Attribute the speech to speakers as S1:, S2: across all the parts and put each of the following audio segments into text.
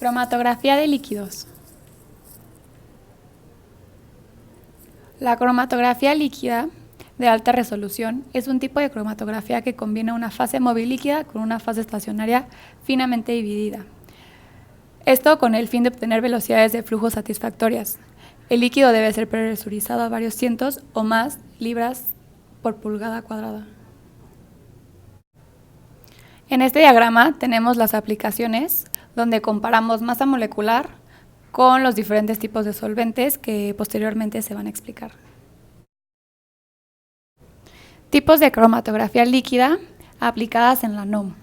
S1: Cromatografía de líquidos. La cromatografía líquida de alta resolución es un tipo de cromatografía que combina una fase móvil líquida con una fase estacionaria finamente dividida. Esto con el fin de obtener velocidades de flujo satisfactorias. El líquido debe ser presurizado a varios cientos o más libras por pulgada cuadrada. En este diagrama tenemos las aplicaciones donde comparamos masa molecular con los diferentes tipos de solventes que posteriormente se van a explicar. Tipos de cromatografía líquida aplicadas en la NOM.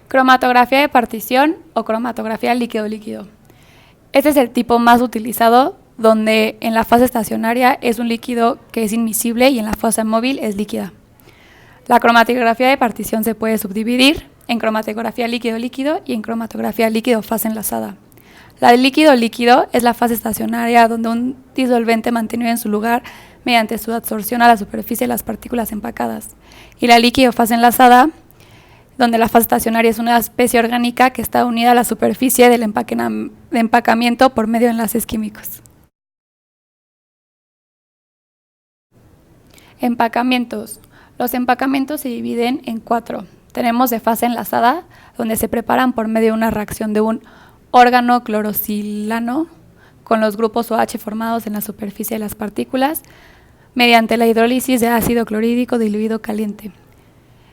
S1: Cromatografía de partición o cromatografía líquido-líquido. Este es el tipo más utilizado, donde en la fase estacionaria es un líquido que es inmiscible y en la fase móvil es líquida. La cromatografía de partición se puede subdividir en cromatografía líquido-líquido y en cromatografía líquido-fase enlazada. La de líquido-líquido es la fase estacionaria, donde un disolvente mantenido en su lugar mediante su adsorción a la superficie de las partículas empacadas. Y la líquido-fase enlazada, donde la fase estacionaria es una especie orgánica que está unida a la superficie del empacamiento por medio de enlaces químicos. Empacamientos. Los empacamientos se dividen en 4. Tenemos de fase enlazada, donde se preparan por medio de una reacción de un órgano clorosilano con los grupos OH formados en la superficie de las partículas mediante la hidrólisis de ácido clorhídrico diluido caliente.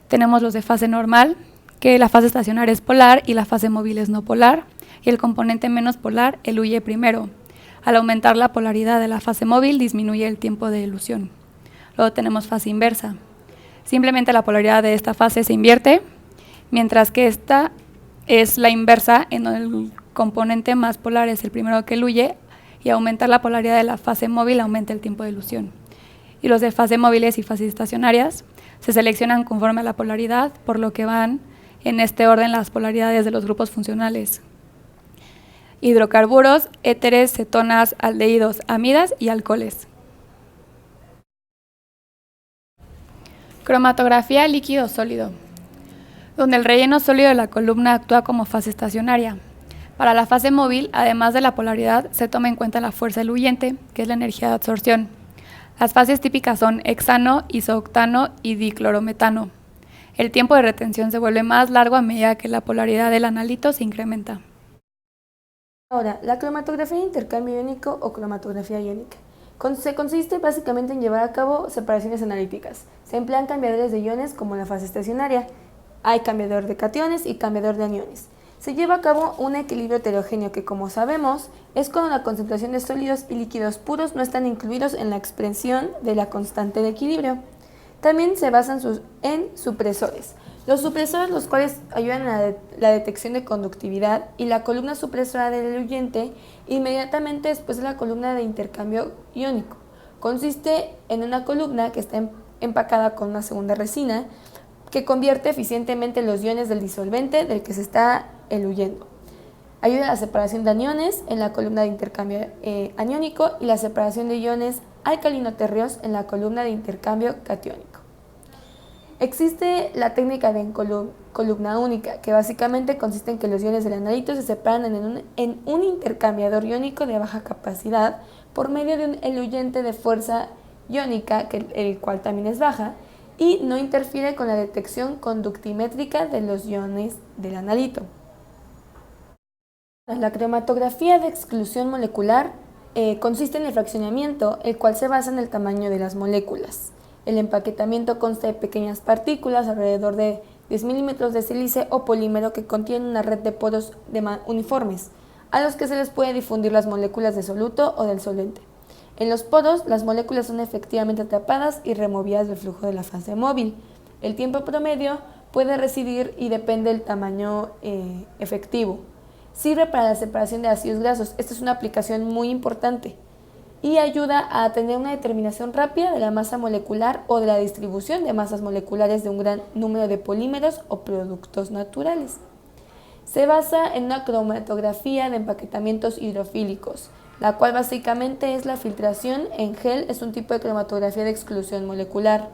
S1: Tenemos los de fase normal, que la fase estacionaria es polar y la fase móvil es no polar, y el componente menos polar eluye primero. Al aumentar la polaridad de la fase móvil disminuye el tiempo de elusión. Luego tenemos fase inversa. Simplemente la polaridad de esta fase se invierte, mientras que esta es la inversa, en donde el componente más polar es el primero que eluye, y aumentar la polaridad de la fase móvil aumenta el tiempo de elusión. Y los de fase móviles y fases estacionarias se seleccionan conforme a la polaridad, por lo que van en este orden las polaridades de los grupos funcionales: hidrocarburos, éteres, cetonas, aldehídos, amidas y alcoholes. Cromatografía líquido-sólido, donde el relleno sólido de la columna actúa como fase estacionaria. Para la fase móvil, además de la polaridad, se toma en cuenta la fuerza eluyente, que es la energía de absorción. Las fases típicas son hexano, isooctano y diclorometano. El tiempo de retención se vuelve más largo a medida que la polaridad del analito se incrementa.
S2: Ahora, la cromatografía de intercambio iónico o cromatografía iónica. Se consiste básicamente en llevar a cabo separaciones analíticas. Se emplean cambiadores de iones como en la fase estacionaria. Hay cambiador de cationes y cambiador de aniones. Se lleva a cabo un equilibrio heterogéneo que, como sabemos, es cuando la concentración de sólidos y líquidos puros no están incluidos en la expresión de la constante de equilibrio. También se basan en supresores. Los supresores, los cuales ayudan a la detección de conductividad, y la columna supresora del eluyente inmediatamente después de la columna de intercambio iónico. Consiste en una columna que está empacada con una segunda resina que convierte eficientemente los iones del disolvente del que se está eluyendo. Ayuda a la separación de aniones en la columna de intercambio aniónico y la separación de iones alcalino-térreos en la columna de intercambio catiónico. Existe la técnica de columna única, que básicamente consiste en que los iones del analito se separan en un intercambiador iónico de baja capacidad por medio de un eluyente de fuerza iónica, el cual también es baja, y no interfiere con la detección conductimétrica de los iones del analito. La cromatografía de exclusión molecular consiste en el fraccionamiento, el cual se basa en el tamaño de las moléculas. El empaquetamiento consta de pequeñas partículas, alrededor de 10 milímetros de sílice o polímero, que contienen una red de poros uniformes, a los que se les puede difundir las moléculas de soluto o del solvente. En los poros, las moléculas son efectivamente atrapadas y removidas del flujo de la fase móvil. El tiempo promedio puede residir y depende del tamaño efectivo. Sirve para la separación de ácidos grasos. Esta es una aplicación muy importante y ayuda a tener una determinación rápida de la masa molecular o de la distribución de masas moleculares de un gran número de polímeros o productos naturales. Se basa en una cromatografía de empaquetamientos hidrofílicos, la cual básicamente es la filtración en gel, es un tipo de cromatografía de exclusión molecular,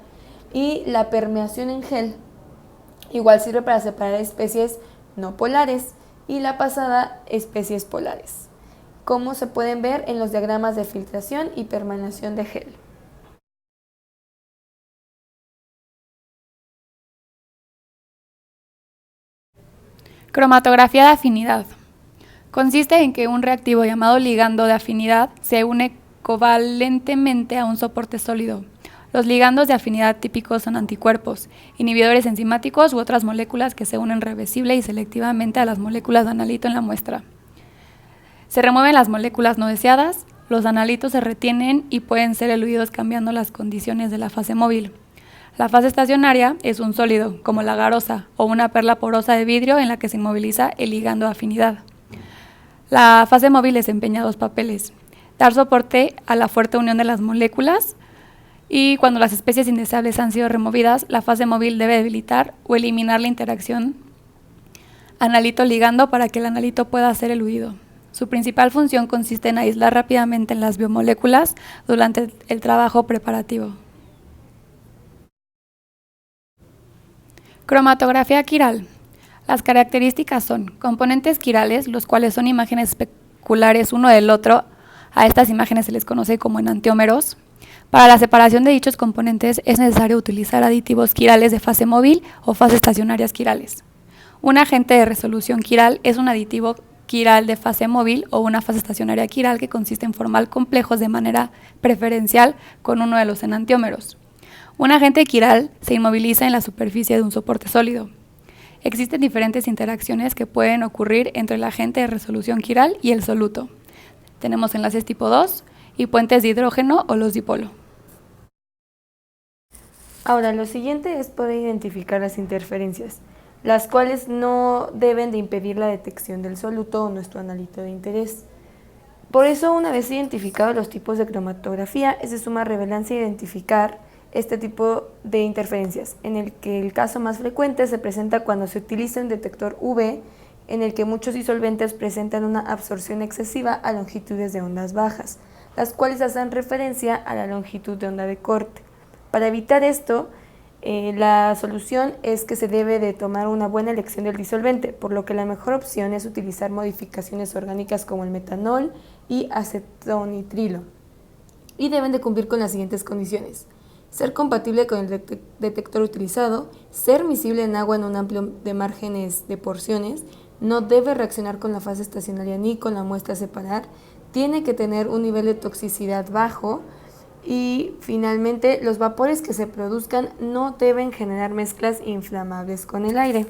S2: y la permeación en gel igual sirve para separar especies no polares, y la pasada, especies polares, como se pueden ver en los diagramas de filtración y permanación de gel.
S1: Cromatografía de afinidad. Consiste en que un reactivo llamado ligando de afinidad se une covalentemente a un soporte sólido. Los ligandos de afinidad típicos son anticuerpos, inhibidores enzimáticos u otras moléculas que se unen reversible y selectivamente a las moléculas de analito en la muestra. Se remueven las moléculas no deseadas, los analitos se retienen y pueden ser eludidos cambiando las condiciones de la fase móvil. La fase estacionaria es un sólido, como la garosa, o una perla porosa de vidrio en la que se inmoviliza el ligando de afinidad. La fase móvil desempeña dos papeles: dar soporte a la fuerte unión de las moléculas, y cuando las especies indeseables han sido removidas, la fase móvil debe debilitar o eliminar la interacción analito-ligando para que el analito pueda ser eludido. Su principal función consiste en aislar rápidamente las biomoléculas durante el trabajo preparativo. Cromatografía quiral. Las características son componentes quirales, los cuales son imágenes especulares uno del otro. A estas imágenes se les conoce como enantiómeros. Para la separación de dichos componentes es necesario utilizar aditivos quirales de fase móvil o fases estacionarias quirales. Un agente de resolución quiral es un aditivo quiral de fase móvil o una fase estacionaria quiral que consiste en formar complejos de manera preferencial con uno de los enantiómeros. Un agente quiral se inmoviliza en la superficie de un soporte sólido. Existen diferentes interacciones que pueden ocurrir entre el agente de resolución quiral y el soluto. Tenemos enlaces tipo 2 y puentes de hidrógeno o los dipolo.
S2: Ahora, lo siguiente es poder identificar las interferencias, las cuales no deben de impedir la detección del soluto o nuestro analito de interés. Por eso, una vez identificados los tipos de cromatografía, es de suma relevancia identificar este tipo de interferencias, en el que el caso más frecuente se presenta cuando se utiliza un detector UV, en el que muchos disolventes presentan una absorción excesiva a longitudes de ondas bajas, las cuales hacen referencia a la longitud de onda de corte. Para evitar esto, la solución es que se debe de tomar una buena elección del disolvente, por lo que la mejor opción es utilizar modificaciones orgánicas como el metanol y acetonitrilo. Y deben de cumplir con las siguientes condiciones: ser compatible con el detector utilizado, ser miscible en agua en un amplio de márgenes de porciones, no debe reaccionar con la fase estacionaria ni con la muestra a separar, tiene que tener un nivel de toxicidad bajo, y finalmente los vapores que se produzcan no deben generar mezclas inflamables con el aire.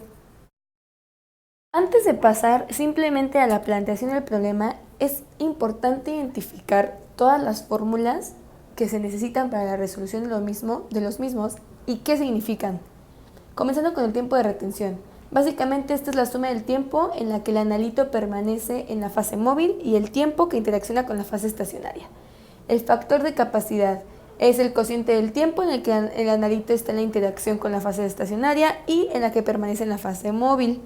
S2: Antes de pasar simplemente a la planteación del problema, es importante identificar todas las fórmulas que se necesitan para la resolución de los mismos y qué significan. Comenzando con el tiempo de retención. Básicamente esta es la suma del tiempo en la que el analito permanece en la fase móvil y el tiempo que interacciona con la fase estacionaria. El factor de capacidad es el cociente del tiempo en el que el analito está en la interacción con la fase estacionaria y en la que permanece en la fase móvil.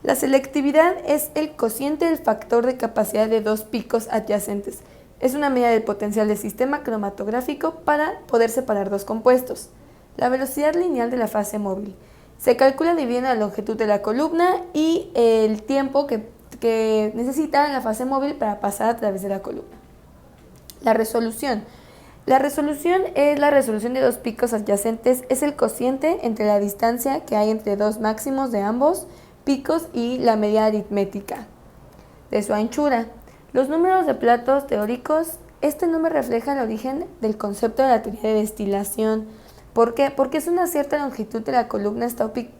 S2: La selectividad es el cociente del factor de capacidad de dos picos adyacentes. Es una medida del potencial del sistema cromatográfico para poder separar dos compuestos. La velocidad lineal de la fase móvil se calcula dividiendo la longitud de la columna y el tiempo que necesita la fase móvil para pasar a través de la columna. La resolución. La resolución es la resolución de dos picos adyacentes, es el cociente entre la distancia que hay entre dos máximos de ambos picos y la medida aritmética de su anchura. Los números de platos teóricos, este número refleja el origen del concepto de la teoría de destilación. ¿Por qué? Porque es una cierta longitud de la columna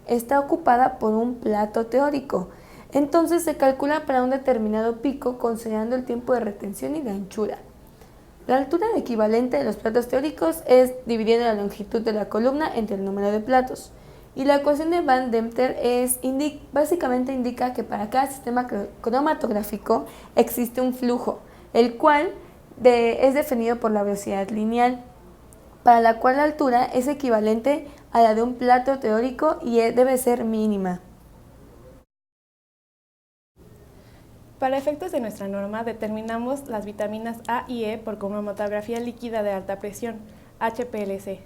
S2: está ocupada por un plato teórico. Entonces se calcula para un determinado pico considerando el tiempo de retención y la anchura. La altura equivalente de los platos teóricos es dividiendo la longitud de la columna entre el número de platos. Y la ecuación de Van Demter básicamente indica que para cada sistema cromatográfico existe un flujo, el cual es definido por la velocidad lineal, para la cual la altura es equivalente a la de un plato teórico y debe ser mínima.
S3: Para efectos de nuestra norma, determinamos las vitaminas A y E por cromatografía líquida de alta presión, HPLC.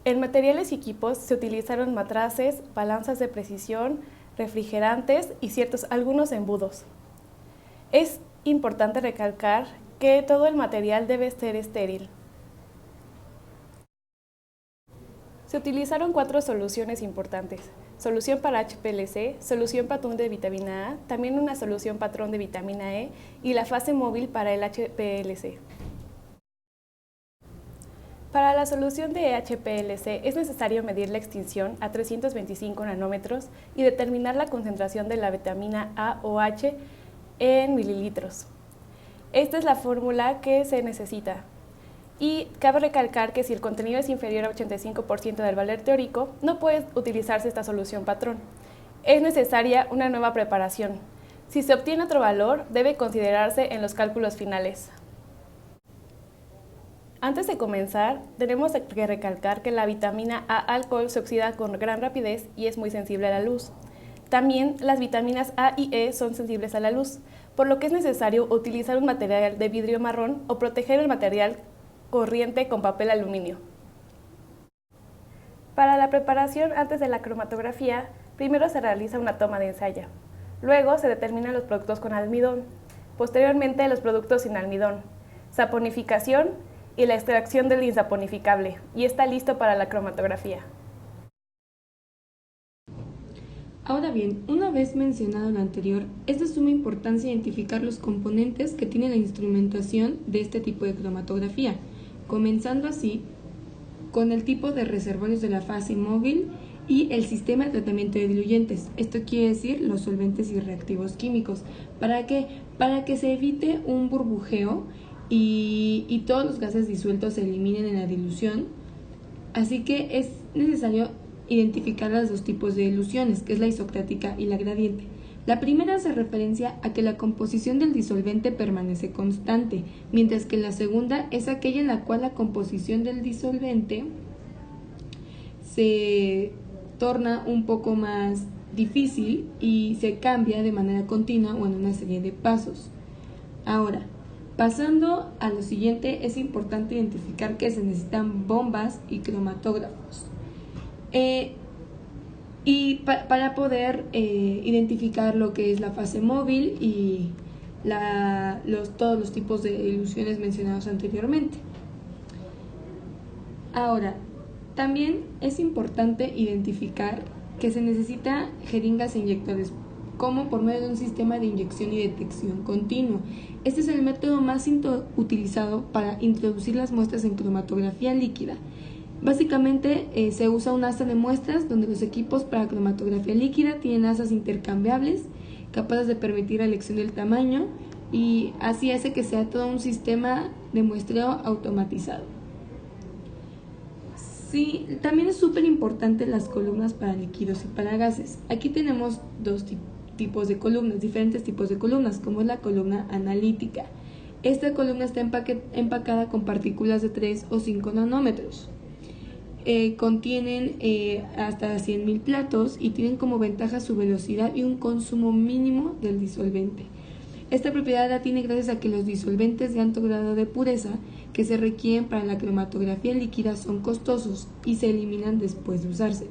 S3: En materiales y equipos se utilizaron matraces, balanzas de precisión, refrigerantes y algunos embudos. Es importante recalcar que todo el material debe ser estéril. Se utilizaron 4 soluciones importantes: solución para HPLC, solución patrón de vitamina A, también una solución patrón de vitamina E y la fase móvil para el HPLC. Para la solución de HPLC es necesario medir la extinción a 325 nanómetros y determinar la concentración de la vitamina A o H en mililitros. Esta es la fórmula que se necesita. Y cabe recalcar que si el contenido es inferior al 85% del valor teórico, no puede utilizarse esta solución patrón. Es necesaria una nueva preparación. Si se obtiene otro valor, debe considerarse en los cálculos finales. Antes de comenzar, tenemos que recalcar que la vitamina A alcohol se oxida con gran rapidez y es muy sensible a la luz. También las vitaminas A y E son sensibles a la luz, por lo que es necesario utilizar un material de vidrio marrón o proteger el material corriente con papel aluminio. Para la preparación antes de la cromatografía, primero se realiza una toma de ensayo. Luego se determinan los productos con almidón, posteriormente los productos sin almidón, saponificación y la extracción del insaponificable, y está listo para la cromatografía.
S2: Ahora bien, una vez mencionado lo anterior, es de suma importancia identificar los componentes que tiene la instrumentación de este tipo de cromatografía, comenzando así con el tipo de reservorios de la fase móvil y el sistema de tratamiento de diluyentes. Esto quiere decir los solventes y reactivos químicos. ¿Para qué? Para que se evite un burbujeo y todos los gases disueltos se eliminen en la dilución. Así que es necesario identificar los 2 tipos de diluciones, que es la isocrática y la gradiente. La primera hace referencia a que la composición del disolvente permanece constante, mientras que la segunda es aquella en la cual la composición del disolvente se torna un poco más difícil y se cambia de manera continua o en una serie de pasos. Ahora, pasando a lo siguiente, es importante identificar que se necesitan bombas y cromatógrafos. Para poder identificar lo que es la fase móvil y todos los tipos de diluciones mencionados anteriormente. Ahora, también es importante identificar que se necesita jeringas e inyectores, como por medio de un sistema de inyección y detección continuo. Este es el método más utilizado para introducir las muestras en cromatografía líquida. Básicamente se usa un asa de muestras donde los equipos para cromatografía líquida tienen asas intercambiables capaces de permitir la elección del tamaño y así hace que sea todo un sistema de muestreo automatizado. Sí, también es súper importante las columnas para líquidos y para gases. Aquí tenemos 2 tipos de columnas, diferentes tipos de columnas, como es la columna analítica. Esta columna está empacada con partículas de 3 o 5 nanómetros. Contienen hasta 100.000 platos y tienen como ventaja su velocidad y un consumo mínimo del disolvente. Esta propiedad la tiene gracias a que los disolventes de alto grado de pureza que se requieren para la cromatografía líquida son costosos y se eliminan después de usarse.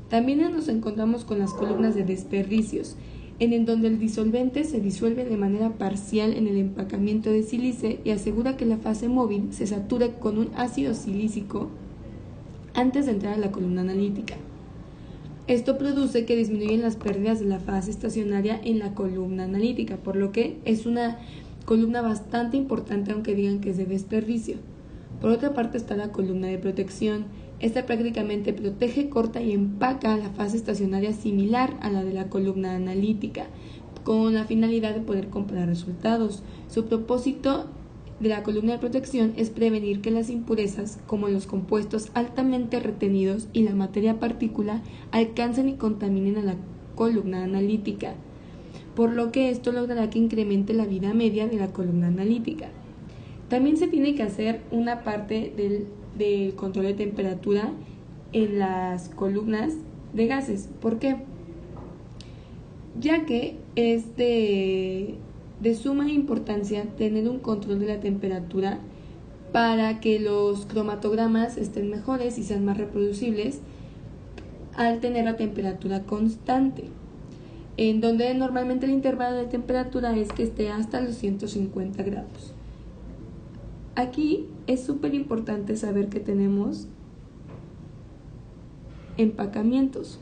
S2: También nos encontramos con las columnas de desperdicios, en donde el disolvente se disuelve de manera parcial en el empacamiento de sílice y asegura que la fase móvil se sature con un ácido silícico antes de entrar a la columna analítica. Esto produce que disminuyen las pérdidas de la fase estacionaria en la columna analítica, por lo que es una columna bastante importante aunque digan que es de desperdicio. Por otra parte está la columna de protección. Esta prácticamente protege, corta y empaca la fase estacionaria similar a la de la columna analítica, con la finalidad de poder comparar resultados. Su propósito de la columna de protección es prevenir que las impurezas, como los compuestos altamente retenidos y la materia partícula, alcancen y contaminen a la columna analítica, por lo que esto logrará que incremente la vida media de la columna analítica. También se tiene que hacer una parte del control de temperatura en las columnas de gases. ¿Por qué? Ya que es de suma importancia tener un control de la temperatura para que los cromatogramas estén mejores y sean más reproducibles al tener la temperatura constante. en donde normalmente el intervalo de temperatura es que esté hasta los 150 grados. Aquí es súper importante saber que tenemos empacamientos.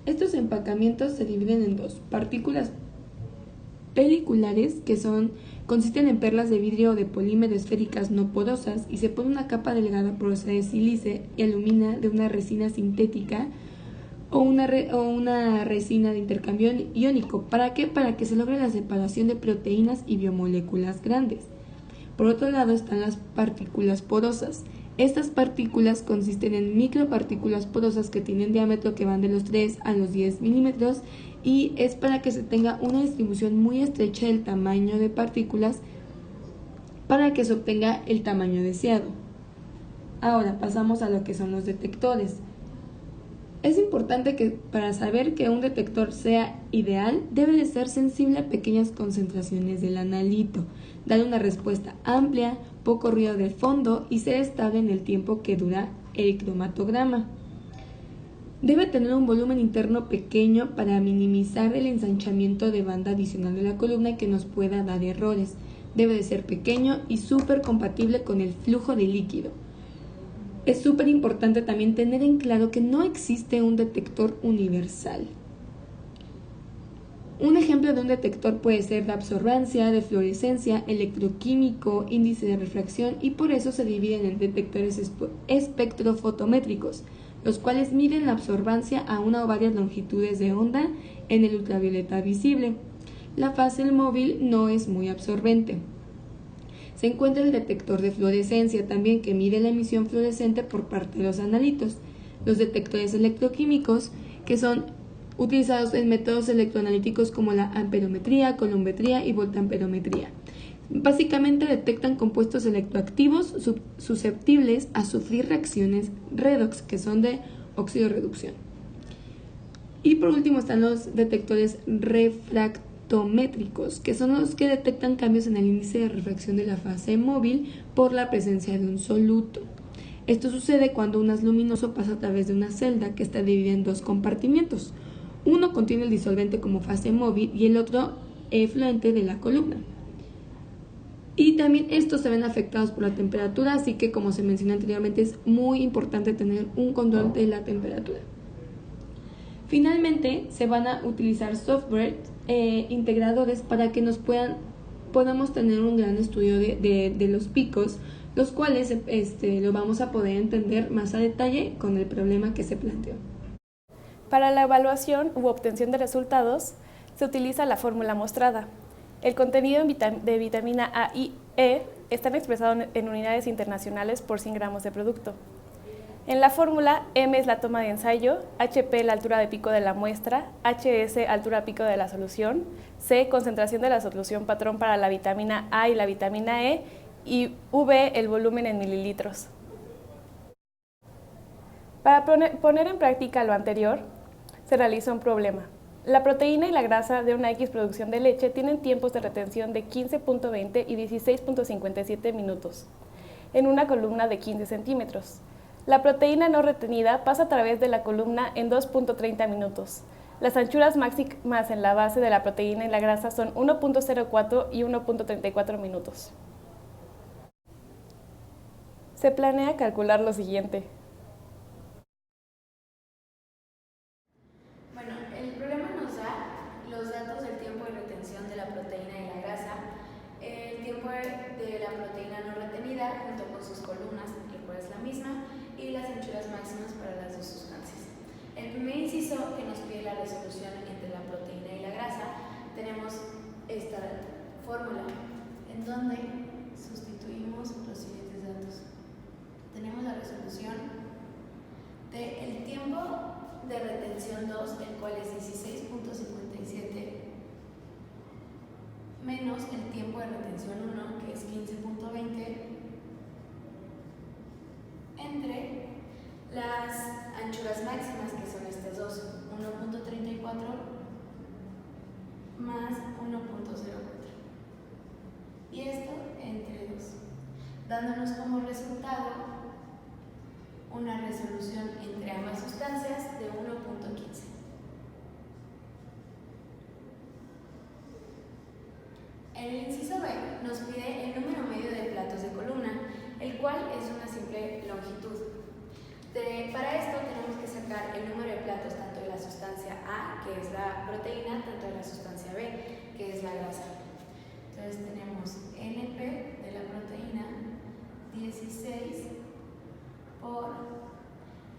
S2: Estos empacamientos se dividen en dos: partículas peliculares, que consisten en perlas de vidrio o de polímero esféricas no porosas, y se pone una capa delgada porosa de sílice y alumina de una resina sintética o una resina de intercambio iónico. ¿Para qué? Para que se logre la separación de proteínas y biomoléculas grandes. Por otro lado están las partículas porosas. Estas partículas consisten en micropartículas porosas que tienen diámetro que van de los 3 a los 10 milímetros, y es para que se tenga una distribución muy estrecha del tamaño de partículas para que se obtenga el tamaño deseado. Ahora pasamos a lo que son los detectores. Es importante que para saber que un detector sea ideal, debe de ser sensible a pequeñas concentraciones del analito, dar una respuesta amplia, poco ruido de fondo y ser estable en el tiempo que dura el cromatograma. Debe tener un volumen interno pequeño para minimizar el ensanchamiento de banda adicional de la columna que nos pueda dar errores. Debe de ser pequeño y súper compatible con el flujo de líquido. Es súper importante también tener en claro que no existe un detector universal. Un ejemplo de un detector puede ser de absorbancia, de fluorescencia, electroquímico, índice de refracción, y por eso se dividen en detectores espectrofotométricos, los cuales miden la absorbancia a una o varias longitudes de onda en el ultravioleta visible. La fase móvil no es muy absorbente. Se encuentra el detector de fluorescencia también, que mide la emisión fluorescente por parte de los analitos. Los detectores electroquímicos, que son utilizados en métodos electroanalíticos como la amperometría, colummetría y voltamperometría. Básicamente detectan compuestos electroactivos susceptibles a sufrir reacciones redox, que son de óxido-reducción. Y por último están los detectores refractométricos, que son los que detectan cambios en el índice de refracción de la fase móvil por la presencia de un soluto. Esto sucede cuando un haz luminoso pasa a través de una celda que está dividida en dos compartimientos. Uno contiene el disolvente como fase móvil y el otro efluente de la columna. Y también estos se ven afectados por la temperatura, así que, como se mencionó anteriormente, es muy importante tener un control de la temperatura. Finalmente, se van a utilizar software integradores para que podamos tener un gran estudio de los picos, los cuales lo vamos a poder entender más a detalle con el problema que se planteó.
S3: Para la evaluación u obtención de resultados, se utiliza la fórmula mostrada. El contenido de vitamina A y E están expresados en unidades internacionales por 100 gramos de producto. En la fórmula, M es la toma de ensayo, HP la altura de pico de la muestra, HS altura pico de la solución, C concentración de la solución patrón para la vitamina A y la vitamina E, y V el volumen en mililitros. Para poner en práctica lo anterior, se realiza un problema. La proteína y la grasa de una X producción de leche tienen tiempos de retención de 15.20 y 16.57 minutos en una columna de 15 centímetros. La proteína no retenida pasa a través de la columna en 2.30 minutos. Las anchuras máximas en la base de la proteína y la grasa son 1.04 y 1.34 minutos. Se planea calcular lo siguiente.
S4: Bueno, el problema nos da los datos del tiempo de retención de la proteína y la grasa, el tiempo de la proteína no retenida junto con sus columnas, la cual es la misma, y las anchuras máximas para las dos sustancias. El primer inciso que nos pide la resolución entre la proteína y la grasa, tenemos esta fórmula en donde sustituimos los siguientes datos. Tenemos la resolución del tiempo de retención 2, el cual es 16.57, menos el tiempo de retención 1, que es 15.20, entre las anchuras máximas, que son estas dos, 1.34 más 1.04, y esto entre 2, dándonos como resultado una resolución entre ambas sustancias de 1.15. En el inciso B nos pide el número medio de platos de columna, el cual es una simple longitud. Para esto tenemos que sacar el número de platos tanto de la sustancia A, que es la proteína, tanto de la sustancia B, que es la grasa. Entonces tenemos NP de la proteína 16 por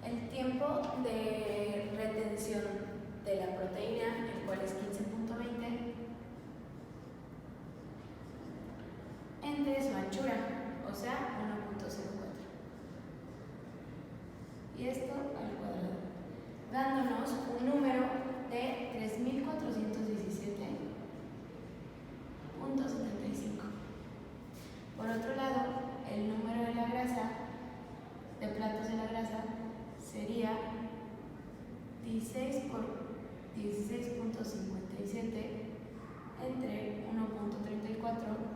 S4: el tiempo de retención de la proteína, el cual es 15.20, entre su anchura, o sea, 1.04. Y esto al cuadrado, dándonos un número de 3.417.75. Por otro lado, el número de la grasa, de platos de la grasa, sería 16 por 16.57 entre 1.34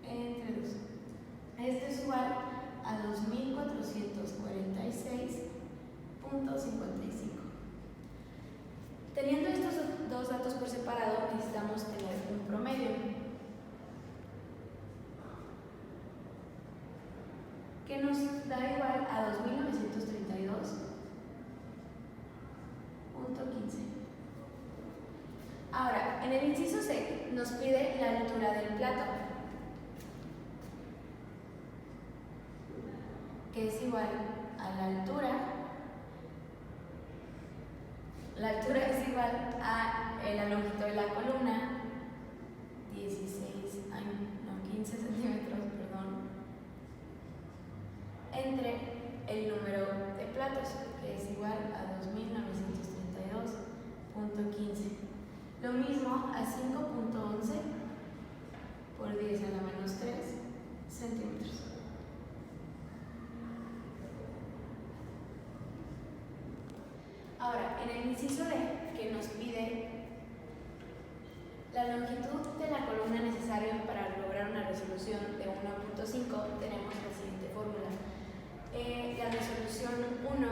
S4: entre 2. Esto es igual a 2.446.55. Teniendo estos dos datos por separado, necesitamos tener un promedio, que nos da igual a 2.932.15. Ahora, en el inciso C nos pide la altura del plato, que es igual a la altura es igual a la longitud de la columna, 15 centímetros, entre el número de platos, que es igual a 2.932.15. Lo mismo a 5.11 por 10 a la menos 3 centímetros. Ahora, en el inciso D, que nos pide la longitud de la columna necesaria para lograr una resolución de 1.5, tenemos la siguiente fórmula. La resolución 1,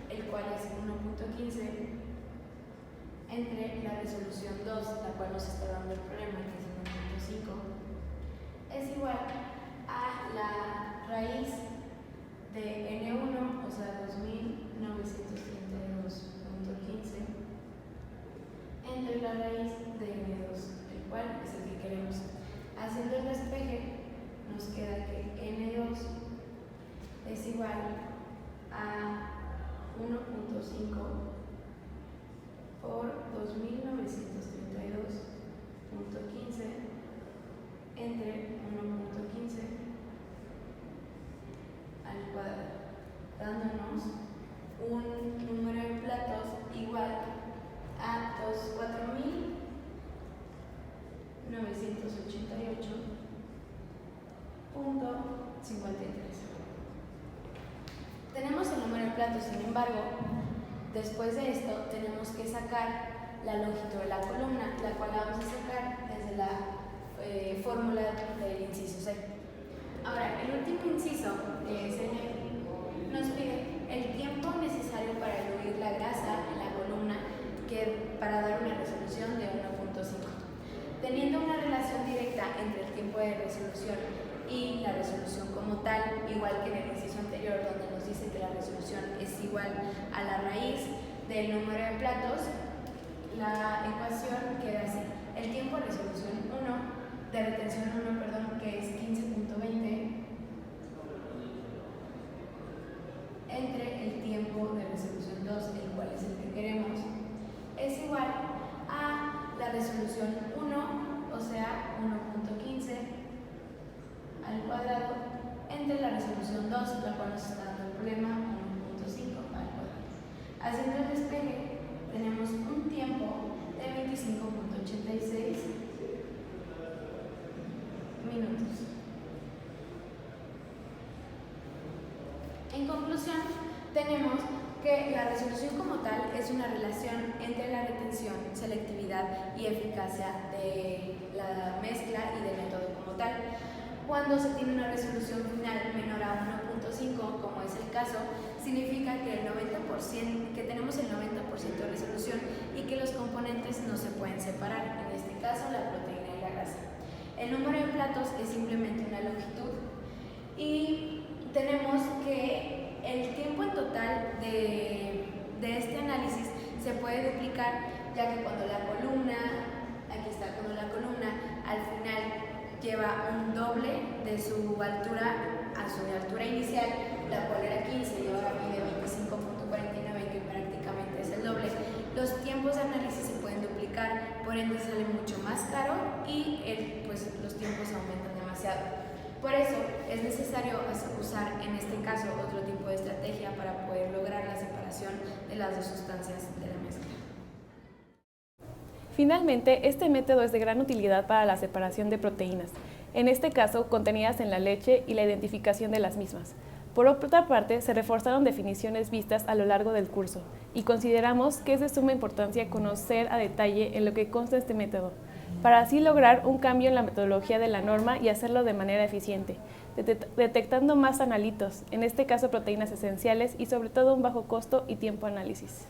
S4: el cual es 1.15, entre la resolución 2, la cual nos está dando el problema, que es 1.5, es igual a la raíz de N1, o sea, 2.932.15, entre la raíz de N2, el cual es el que queremos. Haciendo el despeje, nos queda que N2 es igual a 1.5 por 2.932.15 entre 1.15 al cuadrado, dándonos un número de platos igual a 4.988.53. Tenemos el número de platos, sin embargo, después de esto tenemos que sacar la longitud de la columna, la cual la vamos a sacar desde la fórmula del inciso C. Ahora, el último inciso, que es el E, nos pide el tiempo necesario para diluir la grasa en la columna para dar una resolución de 1.5. Teniendo una relación directa entre el tiempo de resolución y la resolución como tal, igual que en el inciso anterior, donde nos dice que la resolución es igual a la raíz del número de platos, la ecuación queda así. El tiempo de resolución 1, de retención 1, que es 15.20, entre el tiempo de resolución 2, el cual es el que queremos, es igual a la resolución 1, o sea, 1.15 al cuadrado, entre la resolución 2, la cual nos está dando el problema, 1.5 al cuadrado. Haciendo el despegue, tenemos un tiempo de 25.86 minutos. En conclusión, tenemos que la resolución como tal es una relación entre la retención, selectividad y eficacia de la mezcla y del método como tal. Cuando se tiene una resolución final menor a 1.5, como es es el caso, significa que, que tenemos el 90% de resolución y que los componentes no se pueden separar, en este caso la proteína y la grasa. El número de platos es simplemente una longitud y tenemos que el tiempo en total de este análisis se puede duplicar, ya que cuando la columna al final lleva un doble de su altura a su altura inicial, la cual era 15 y ahora mide 25.49, que prácticamente es el doble, los tiempos de análisis se pueden duplicar, por ende sale mucho más caro y pues los tiempos aumentan demasiado. Por eso es necesario usar en este caso otro tipo de estrategia para poder lograr la separación de las dos sustancias de la mezcla.
S3: Finalmente, este método es de gran utilidad para la separación de proteínas, en este caso contenidas en la leche y la identificación de las mismas. Por otra parte, se reforzaron definiciones vistas a lo largo del curso y consideramos que es de suma importancia conocer a detalle en lo que consta este método, para así lograr un cambio en la metodología de la norma y hacerlo de manera eficiente, detectando más analitos, en este caso proteínas esenciales y sobre todo un bajo costo y tiempo análisis.